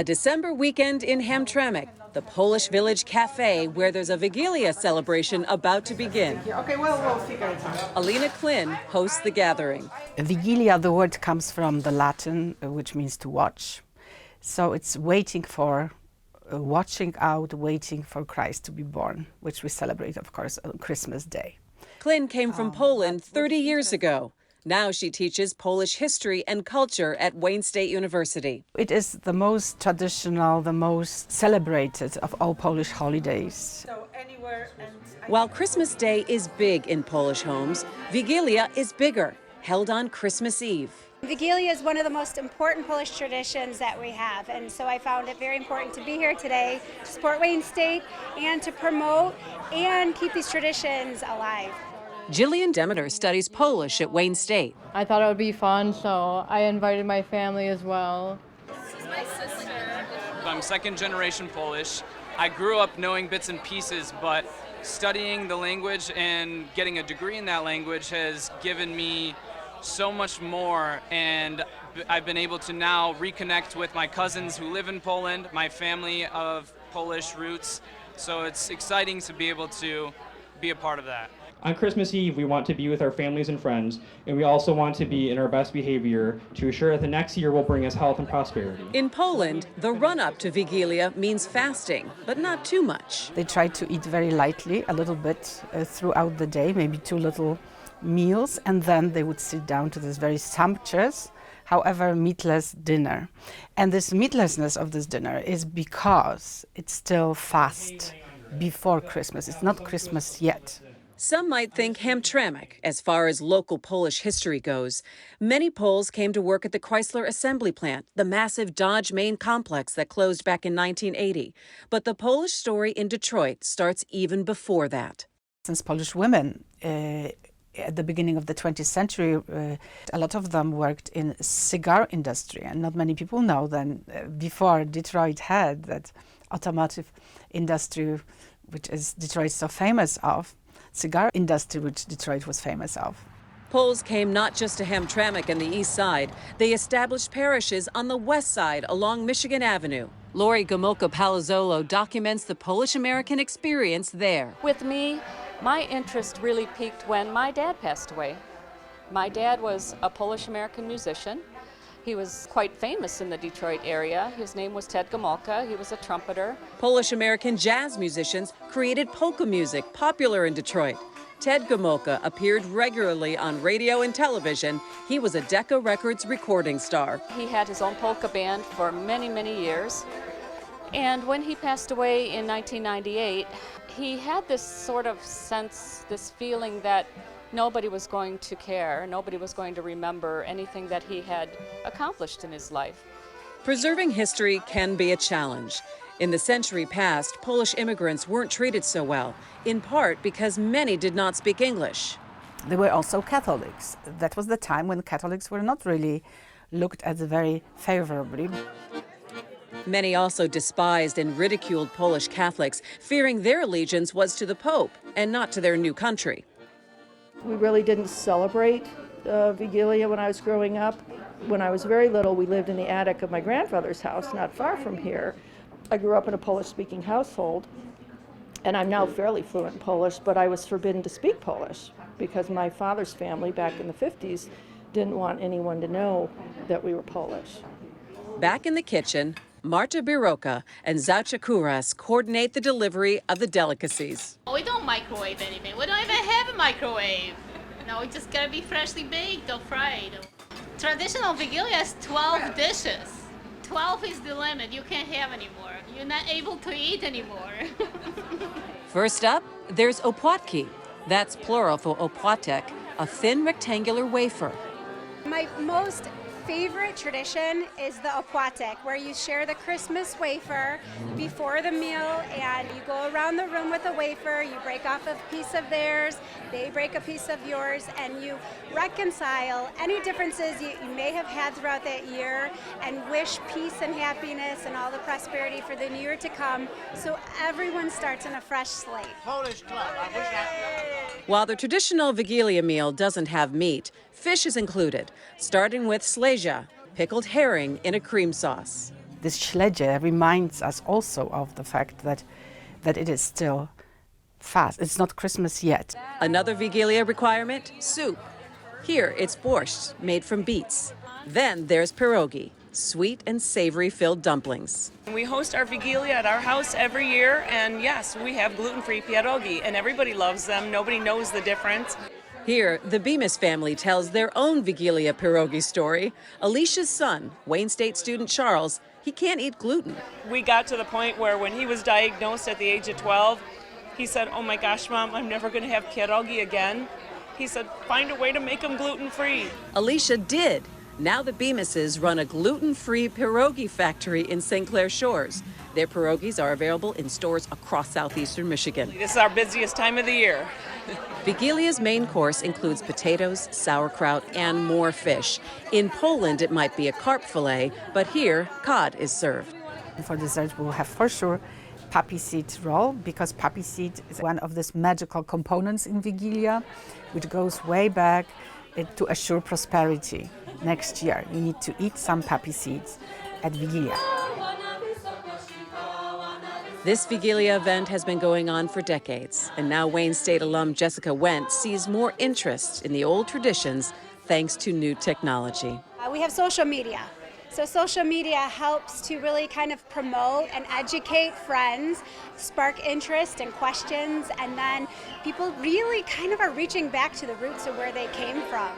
A December weekend in Hamtramck, the Polish village cafe where there's a Wigilia celebration about to begin. Okay, we'll figure it out. Alina Klin hosts the gathering. Wigilia, the word comes from the Latin, which means to watch. So it's waiting for, watching out, waiting for Christ to be born, which we celebrate, of course, on Christmas Day. Klin came from Poland 30 years ago. Now she teaches Polish history and culture at Wayne State University. It is the most traditional, the most celebrated of all Polish holidays. While Christmas Day is big in Polish homes, Wigilia is bigger, held on Christmas Eve. Wigilia is one of the most important Polish traditions that we have, and so I found it very important to be here today to support Wayne State and to promote and keep these traditions alive. Jillian Demeter studies Polish at Wayne State. I thought it would be fun, so I invited my family as well. This is my sister. I'm second generation Polish. I grew up knowing bits and pieces, but studying the language and getting a degree in that language has given me so much more, and I've been able to now reconnect with my cousins who live in Poland, my family of Polish roots, so it's exciting to be able to be a part of that. On Christmas Eve, we want to be with our families and friends, and we also want to be in our best behavior to assure that the next year will bring us health and prosperity. In Poland, the run-up to Wigilia means fasting, but not too much. They try to eat very lightly, a little bit throughout the day, maybe 2 little meals, and then they would sit down to this very sumptuous, however meatless dinner. And this meatlessness of this dinner is because it's still fast before Christmas. It's not Christmas yet. Some might think Hamtramck, as far as local Polish history goes. Many Poles came to work at the Chrysler assembly plant, the massive Dodge main complex that closed back in 1980. But the Polish story in Detroit starts even before that. Since Polish women at the beginning of the 20th century, a lot of them worked in cigar industry, and not many people know that before Detroit had that automotive industry, which is Detroit so famous of, cigar industry, which Detroit was famous of. Poles came not just to Hamtramck and the east side. They established parishes on the west side along Michigan Avenue. Lori Gomulka-Palazzolo documents the Polish-American experience there. With me, my interest really peaked when my dad passed away. My dad was a Polish-American musician. He was quite famous in the Detroit area. His name was Ted Gomulka. He was a trumpeter. Polish-American jazz musicians created polka music, popular in Detroit. Ted Gomulka appeared regularly on radio and television. He was a Decca Records recording star. He had his own polka band for many, many years. And when he passed away in 1998, he had this sort of sense, this feeling that nobody was going to care, nobody was going to remember anything that he had accomplished in his life. Preserving history can be a challenge. In the century past, Polish immigrants weren't treated so well, in part because many did not speak English. They were also Catholics. That was the time when Catholics were not really looked at very favorably. Many also despised and ridiculed Polish Catholics, fearing their allegiance was to the Pope and not to their new country. We really didn't celebrate Wigilia when I was growing up. When I was very little, we lived in the attic of my grandfather's house, not far from here. I grew up in a Polish-speaking household, and I'm now fairly fluent in Polish, but I was forbidden to speak Polish because my father's family back in the 50s didn't want anyone to know that we were Polish. Back in the kitchen, Marta Biroka and Zaucha Kuras coordinate the delivery of the delicacies. We don't microwave anything. We don't even have a microwave. No, it's just gotta be freshly baked or fried. Traditional Wigilia is 12 dishes. 12 is the limit. You can't have anymore. You're not able to eat anymore. First up, there's opłatki. That's plural for opłatek, a thin rectangular wafer. My most favorite tradition is the opłatek, where you share the Christmas wafer before the meal, and you go around the room with a wafer, you break off a piece of theirs, they break a piece of yours, and you reconcile any differences you may have had throughout that year and wish peace and happiness and all the prosperity for the new year to come, so everyone starts on a fresh slate. Polish club. While the traditional Wigilia meal doesn't have meat, fish is included, starting with śledzia, pickled herring in a cream sauce. this śledzie reminds us also of the fact that it is still fast. It's not Christmas yet. Another Wigilia requirement, soup. Here, it's borscht, made from beets. Then there's pierogi, sweet and savory filled dumplings. We host our Wigilia at our house every year, and yes, we have gluten-free pierogi, and everybody loves them. Nobody knows the difference. Here, the Bemis family tells their own Wigilia pierogi story. Alicia's son, Wayne State student Charles, he can't eat gluten. We got to the point where when he was diagnosed at the age of 12, he said, "Oh my gosh, Mom, I'm never going to have pierogi again." He said, "Find a way to make them gluten-free." Alicia did. Now the Bemises run a gluten-free pierogi factory in St. Clair Shores. Their pierogies are available in stores across southeastern Michigan. This is our busiest time of the year. Vigilia's main course includes potatoes, sauerkraut, and more fish. In Poland, it might be a carp fillet, but here, cod is served. For dessert, we'll have for sure poppy seed roll, because poppy seed is one of these magical components in Wigilia, which goes way back to assure prosperity. Next year, you need to eat some poppy seeds at Wigilia. This Wigilia event has been going on for decades, and now Wayne State alum Jessica Wendt sees more interest in the old traditions thanks to new technology. We have social media. So social media helps to really kind of promote and educate friends, spark interest and questions, and then people really kind of are reaching back to the roots of where they came from.